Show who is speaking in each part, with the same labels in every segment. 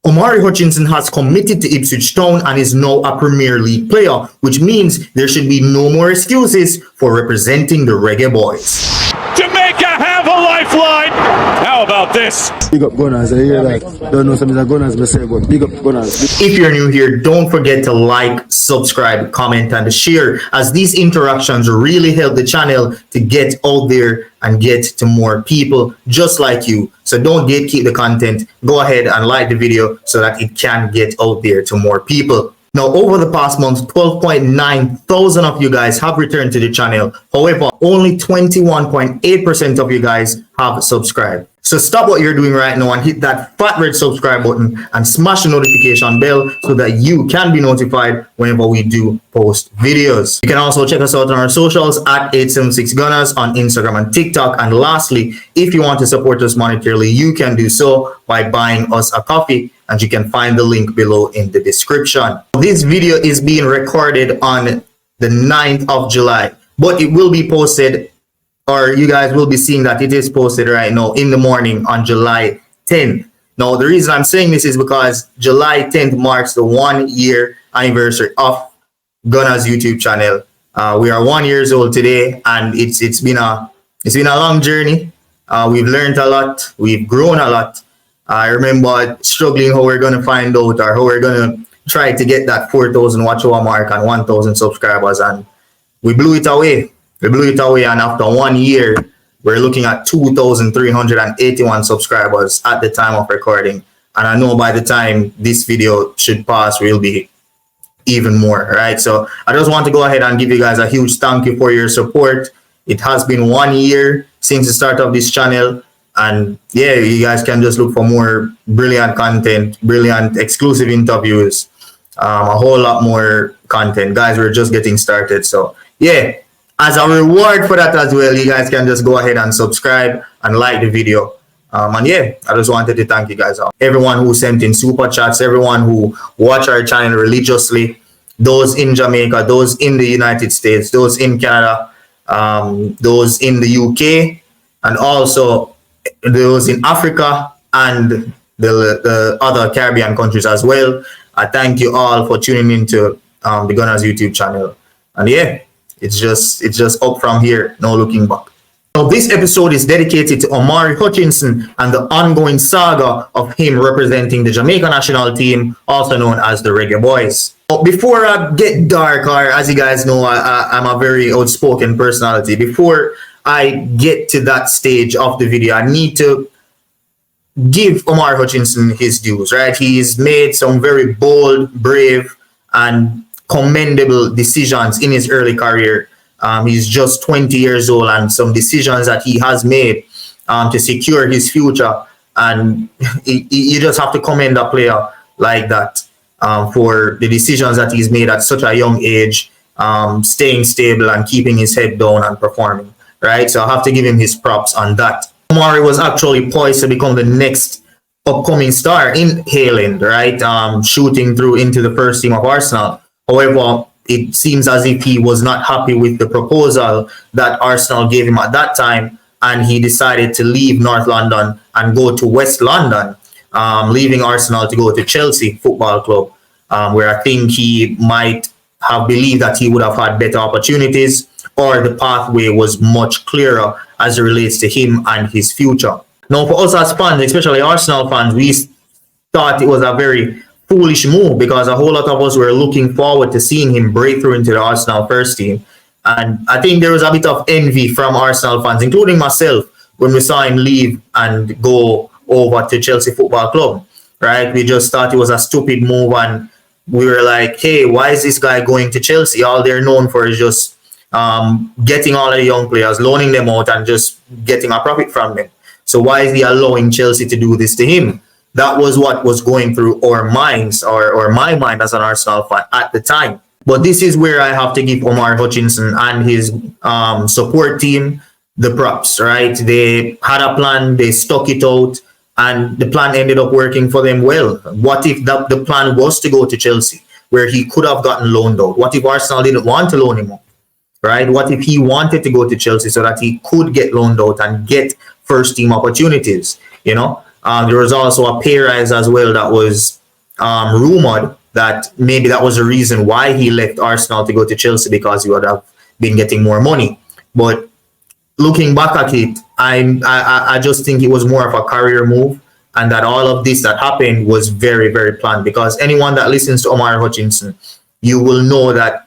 Speaker 1: Omari Hutchinson has committed to Ipswich Town and is now a Premier League player, which means there should be no more excuses for representing the Reggae Boyz.
Speaker 2: Jamaica have a lifeline! How about this?
Speaker 3: Big up Gunnaz, I hear that. Don't know something that Gunnaz may say, but big up Gunnaz.
Speaker 1: If you're new here, don't forget to like, subscribe, comment, and share, as these interactions really help the channel to get out there and get to more people just like you. So don't gatekeep the content. Go ahead and like the video so that it can get out there to more people. Now, over the past month, 12.9 thousand of you guys have returned to the channel. However, only 21.8% of you guys have subscribed. So stop what you're doing right now and hit that fat red subscribe button and smash the notification bell so that you can be notified whenever we do post videos. You can also check us out on our socials at 876 Gunnaz on Instagram and TikTok. And lastly, if you want to support us monetarily, you can do so by buying us a coffee, and you can find the link below in the description. This video is being recorded on the 9th of July, but it will be posted, or you guys will be seeing that it is posted right now in the morning on July 10th. Now, the reason I'm saying this is because July 10th marks the 1 year anniversary of Gunnaz YouTube channel. We are 1 year old today, and it's been a long journey. We've learned a lot. We've grown a lot. I remember struggling how we're going to find out, or how we're going to try to get that 4,000 watch hour mark and 1,000 subscribers, and we blew it away. We blew it away, and after 1 year, we're looking at 2,381 subscribers at the time of recording. And I know by the time this video should pass, we'll be even more, right? So I just want to go ahead and give you guys a huge thank you for your support. It has been 1 year since the start of this channel. And yeah, you guys can just look for more brilliant content, brilliant exclusive interviews, a whole lot more content. Guys, we're just getting started. So yeah, as a reward for that as well, you guys can just go ahead and subscribe and like the video. And yeah, I just wanted to thank you guys all. Everyone who sent in super chats, everyone who watch our channel religiously, those in Jamaica, those in the United States, those in Canada, those in the UK, and also those in Africa and the other Caribbean countries as well. I thank you all for tuning into the Gunnaz YouTube channel. And yeah, it's just up from here, no looking back. Now, this episode is dedicated to Omari Hutchinson and the ongoing saga of him representing the Jamaica national team, also known as the Reggae Boyz. But before I get dark, or as you guys know, I'm a very outspoken personality. Before I get to that stage of the video, I need to give Omari Hutchinson his dues, right? He's made some very bold, brave, and commendable decisions in his early career. He's just 20 years old, and some decisions that he has made to secure his future. And you just have to commend a player like that for the decisions that he's made at such a young age, staying stable and keeping his head down and performing. Right, so I have to give him his props on that. Omari was actually poised to become the next upcoming star in Haaland, right? Shooting through into the first team of Arsenal. However, it seems as if he was not happy with the proposal that Arsenal gave him at that time, and he decided to leave North London and go to West London, leaving Arsenal to go to Chelsea Football Club, where I think he might have believed that he would have had better opportunities, or the pathway was much clearer as it relates to him and his future. Now, for us as fans, especially Arsenal fans, we thought it was a very foolish move, because a whole lot of us were looking forward to seeing him break through into the Arsenal first team. And I think there was a bit of envy from Arsenal fans, including myself, when we saw him leave and go over to Chelsea Football Club, right? We just thought it was a stupid move, and we were like, hey, why is this guy going to Chelsea? All they're known for is just getting all of the young players, loaning them out, and just getting a profit from them. So why is he allowing Chelsea to do this to him? That was what was going through our minds, or my mind as an Arsenal fan at the time. But this is where I have to give Omari Hutchinson and his support team the props, right? They had a plan, they stuck it out, and the plan ended up working for them well. What if the plan was to go to Chelsea, where he could have gotten loaned out? What if Arsenal didn't want to loan him out? Right? What if he wanted to go to Chelsea so that he could get loaned out and get first team opportunities? You know, There was also a pay rise as well that was rumored that maybe that was the reason why he left Arsenal to go to Chelsea, because he would have been getting more money. But looking back at it, I just think it was more of a career move, and that all of this that happened was very, very planned. Because anyone that listens to Omari Hutchinson, you will know that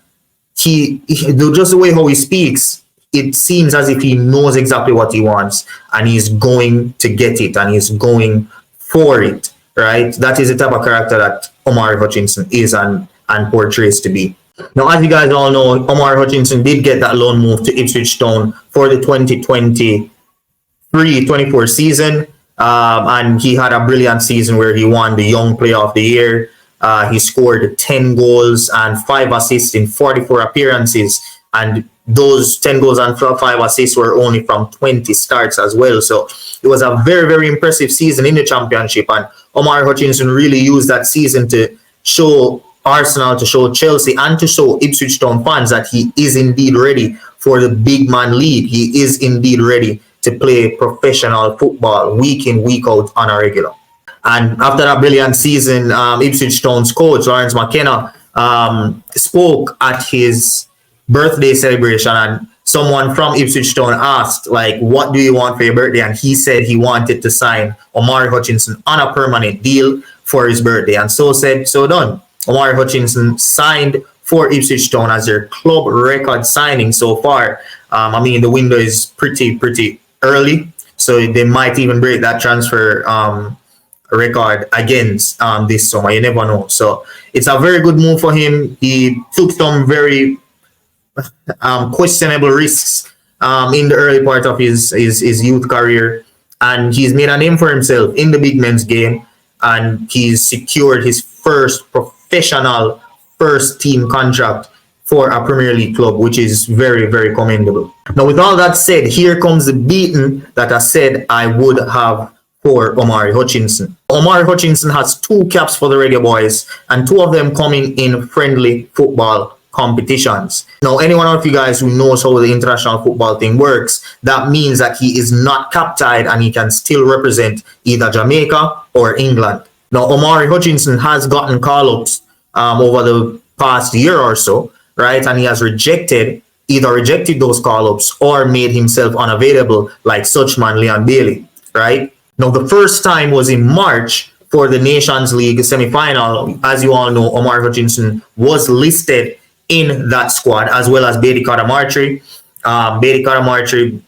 Speaker 1: he just the way how he speaks, it seems as if he knows exactly what he wants, and he's going to get it, and he's going for it, right? That is the type of character that Omari Hutchinson is and portrays to be. Now, as you guys all know, Omari Hutchinson did get that loan move to Ipswich Town for the 2023-24 season, and he had a brilliant season where he won the Young Player of the Year. He scored 10 goals and 5 assists in 44 appearances, and those 10 goals and 5 assists were only from 20 starts as well. So it was a very, very impressive season in the Championship, and Omari Hutchinson really used that season to show Arsenal, to show Chelsea, and to show Ipswich Town fans that he is indeed ready for the big man league. He is indeed ready to play professional football week in, week out on a regular. And after that brilliant season, Ipswich Town's coach, Laurence McKenna, spoke at his birthday celebration, and someone from Ipswich Town asked, like, what do you want for your birthday? And he said he wanted to sign Omari Hutchinson on a permanent deal for his birthday. And so said, so done. Omari Hutchinson signed for Ipswich Town as their club record signing so far. I mean, the window is pretty early, so they might even break that transfer record again this summer. You never know. So it's a very good move for him. He took some very questionable risks in the early part of his youth career, and he's made a name for himself in the big men's game, and he's secured his first professional first team contract for a Premier League club, which is very, very commendable. Now, with all that said, here comes the beating that I said I would have for Omari Hutchinson. Omari Hutchinson has 2 caps for the Reggae Boyz, and 2 of them coming in friendly football competitions. Now, anyone of you guys who knows how the international football thing works, that means that he is not cap-tied and he can still represent either Jamaica or England. Now, Omari Hutchinson has gotten call-ups over the past year or so, right? And he has either rejected those call-ups or made himself unavailable, like such man Leon Bailey, right? Now, the first time was in March for the Nations League semi-final. As you all know, Omari Hutchinson was listed in that squad, as well as Beatty Carter-Martry. Beatty Carter-Martry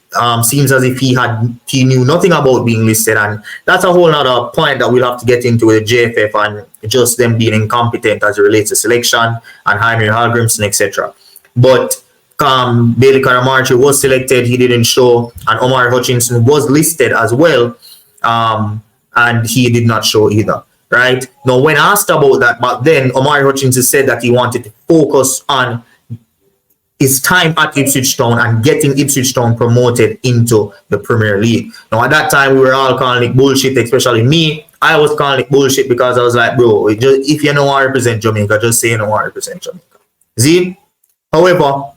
Speaker 1: seems as if he knew nothing about being listed, and that's a whole other point that we'll have to get into with JFF and just them being incompetent as it relates to selection and Jaime Hallgrimsson, etc. But Beatty Carter-Martry was selected, he didn't show, and Omari Hutchinson was listed as well, and he did not show either. Right now, when asked about that, but then Omari Hutchinson said that he wanted to focus on his time at Ipswich Town and getting Ipswich Town promoted into the Premier League. Now, at that time, we were all calling it bullshit, especially me. I was calling it bullshit because I was like, bro, if you know I represent Jamaica, just say you know I represent Jamaica. See? However,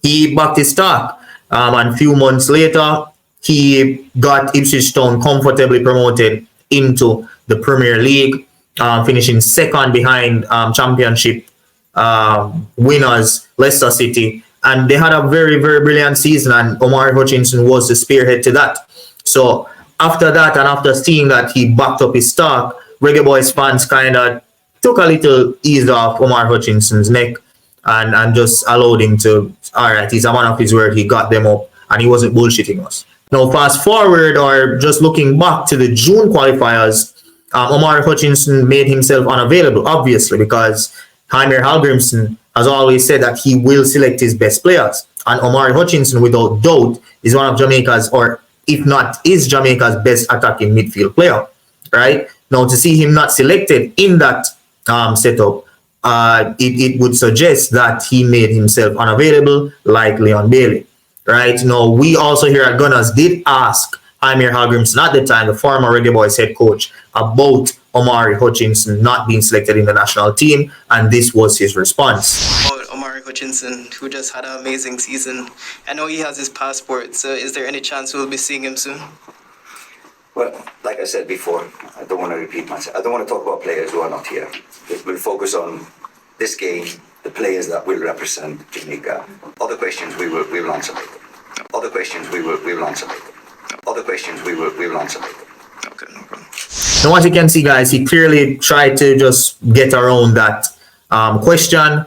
Speaker 1: he backed his stock, and a few months later, he got Ipswich Town comfortably promoted into the Premier League, finishing second behind Championship winners Leicester City, and they had a very, very brilliant season, and Omari Hutchinson was the spearhead to that. So after that, and after seeing that he backed up his stock, Reggae Boyz fans kind of took a little ease off Omari Hutchinson's neck and just allowed him to, all right, he's a man of his word, he got them up, and he wasn't bullshitting us. Now, fast forward, or just looking back to the June qualifiers, Omari Hutchinson made himself unavailable, obviously, because Jaime Hallgrimsson has always said that he will select his best players. And Omari Hutchinson, without doubt, is one of Jamaica's, or if not, is Jamaica's best attacking midfield player, right? Now, to see him not selected in that setup, it would suggest that he made himself unavailable, like Leon Bailey. Right now, we also here at Gunnaz did ask Jaime Hallgrimsson at the time, the former Reggae Boyz head coach, about Omari Hutchinson not being selected in the national team, and this was his response.
Speaker 4: Omari Hutchinson, who just had an amazing season. I know he has his passport, so is there any chance we'll be seeing him soon?
Speaker 5: Well, like I said before, I don't want to repeat myself. I don't want to talk about players who are not here. We'll focus on this game, the players that will represent Jamaica. Other questions we will answer later. Other questions we will answer later. Other questions we will answer later.
Speaker 4: Okay, no problem.
Speaker 1: Now, as you can see, guys, he clearly tried to just get around that question.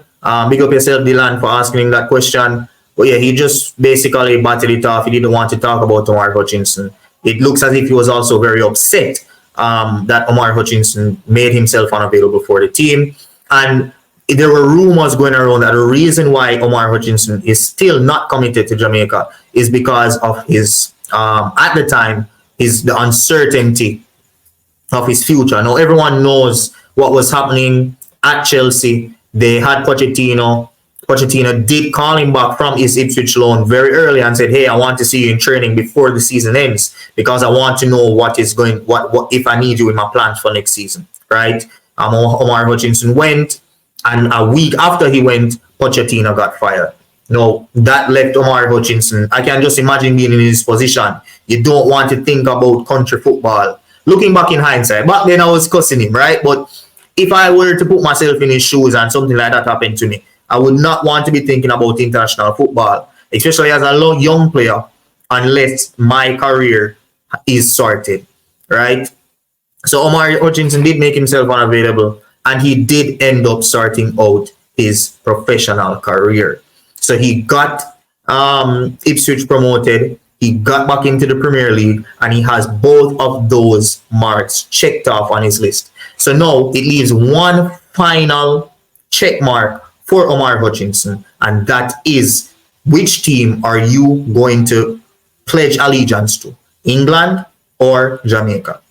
Speaker 1: Big up yourself, Dylan, for asking him that question. But yeah, he just basically batted it off. He didn't want to talk about Omari Hutchinson. It looks as if he was also very upset that Omari Hutchinson made himself unavailable for the team. And there were rumors going around that the reason why Omari Hutchinson is still not committed to Jamaica is because of his, at the time, the uncertainty of his future. Now, everyone knows what was happening at Chelsea. They had Pochettino. Pochettino did call him back from his Ipswich loan very early and said, hey, I want to see you in training before the season ends because I want to know what if I need you in my plans for next season, right? Omari Hutchinson went, and a week after he went, Pochettino got fired. No, that left Omari Hutchinson. I can just imagine being in his position. You don't want to think about country football. Looking back in hindsight, back then I was cussing him, right? But if I were to put myself in his shoes and something like that happened to me, I would not want to be thinking about international football, especially as a young player, unless my career is sorted, right? So Omari Hutchinson did make himself unavailable, and he did end up sorting out his professional career. So he got Ipswich promoted, he got back into the Premier League, and he has both of those marks checked off on his list. So now it leaves one final check mark for Omari Hutchinson, and that is, which team are you going to pledge allegiance to? England or Jamaica?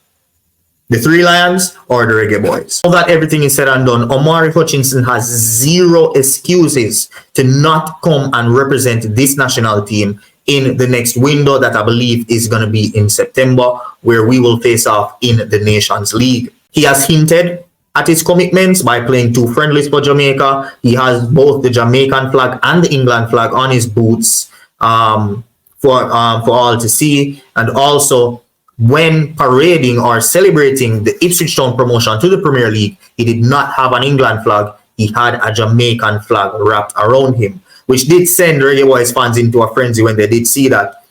Speaker 1: The Three Lions or the Reggae Boyz? Now that everything is said and done, Omari Hutchinson has zero excuses to not come and represent this national team in the next window that I believe is going to be in September, where we will face off in the Nations League. He has hinted at his commitments by playing 2 friendlies for Jamaica. He has both the Jamaican flag and the England flag on his boots for all to see. And also, when parading or celebrating the Ipswich Town promotion to the Premier League, he did not have an England flag. He had a Jamaican flag wrapped around him, which did send Reggae Boyz fans into a frenzy when they did see that.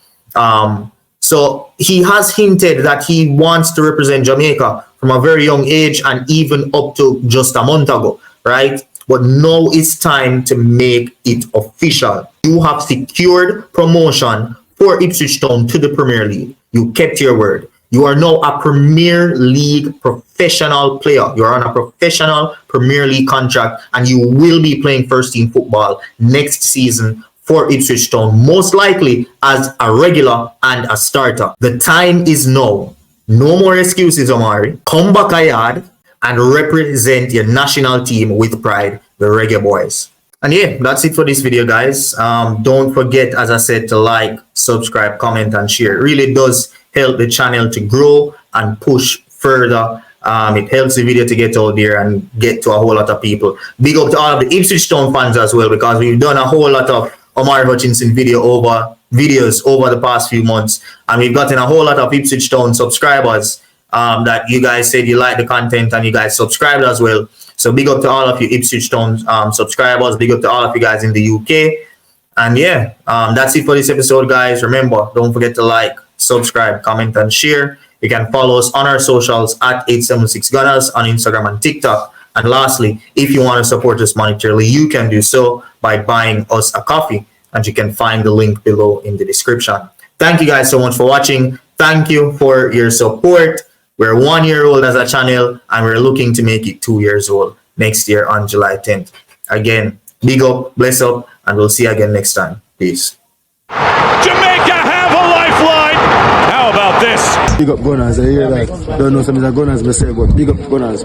Speaker 1: So he has hinted that he wants to represent Jamaica from a very young age and even up to just a month ago, right? But now it's time to make it official. You have secured promotion for Ipswich Town to the Premier League. You kept your word. You are now a Premier League professional player. You are on a professional Premier League contract, and you will be playing first team football next season for Ipswich Town, most likely as a regular and a starter. The time is now. No more excuses, Omari. Come back a yard and represent your national team with pride, the Reggae Boyz. And yeah, that's it for this video, guys. Don't forget, as I said, to like, subscribe, comment, and share. It really does help the channel to grow and push further. It helps the video to get out there and get to a whole lot of people. Big up to all of the Ipswich Town fans as well, because we've done a whole lot of Omari Hutchinson videos over the past few months, and we've gotten a whole lot of Ipswich Town subscribers that you guys said you like the content and you guys subscribed as well. So big up to all of you Ipswich Town subscribers. Big up to all of you guys in the UK. And yeah, that's it for this episode, guys. Remember, don't forget to like, subscribe, comment, and share. You can follow us on our socials at 876 Gunnaz on Instagram and TikTok. And lastly, if you want to support us monetarily, you can do so by buying us a coffee, and you can find the link below in the description. Thank you guys so much for watching. Thank you for your support. We're 1 year old as a channel, and we're looking to make it 2 years old next year on July 10th. Again, big up, bless up, and we'll see you again next time. Peace.
Speaker 2: Jamaica have a lifeline. How about this?
Speaker 3: Big up Gunnaz, I hear that. Don't know some of the Gunnaz, but say, but big up Gunnaz.